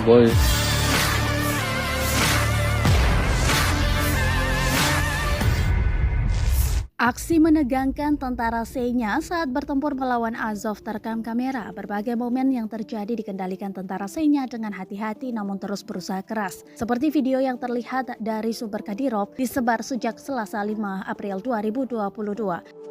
boy. Aksi menegangkan tentara Senya saat bertempur melawan Azov terekam kamera. Berbagai momen yang terjadi dikendalikan tentara Senya dengan hati-hati namun terus berusaha keras. Seperti video yang terlihat dari sumber Kadyrov disebar sejak Selasa 5 April 2022.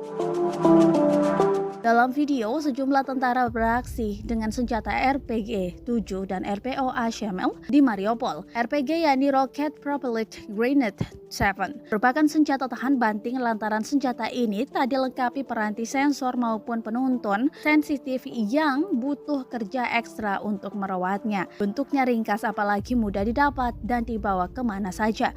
Dalam video, sejumlah tentara beraksi dengan senjata RPG-7 dan RPO HML di Mariupol. RPG yakni Rocket Propelled Grenade 7 merupakan senjata tahan banting lantaran senjata ini tak dilengkapi peranti sensor maupun penonton sensitif yang butuh kerja ekstra untuk merawatnya. Bentuknya ringkas apalagi mudah didapat dan dibawa kemana saja.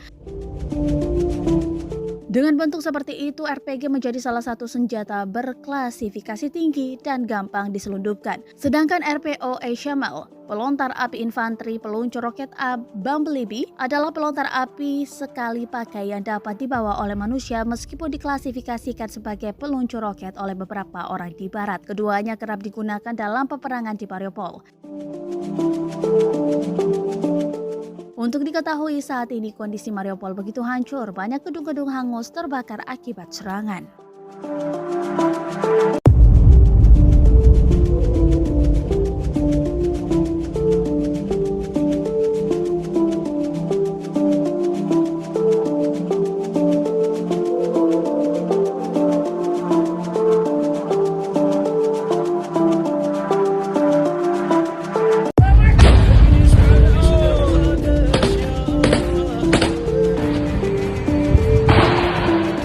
Dengan bentuk seperti itu, RPG menjadi salah satu senjata berklasifikasi tinggi dan gampang diselundupkan. Sedangkan RPO HML, pelontar api infanteri peluncur roket Bumblebee, adalah pelontar api sekali pakai yang dapat dibawa oleh manusia meskipun diklasifikasikan sebagai peluncur roket oleh beberapa orang di barat. Keduanya kerap digunakan dalam peperangan di Mariupol. Untuk diketahui saat ini kondisi Mariupol begitu hancur, banyak gedung-gedung hangus terbakar akibat serangan.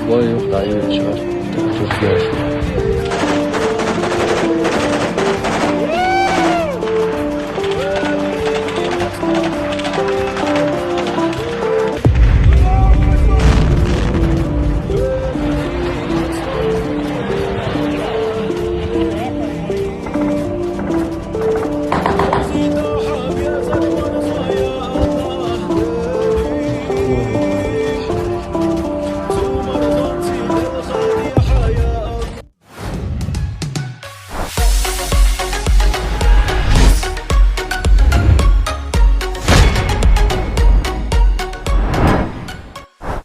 Boy, 打越车，这个就是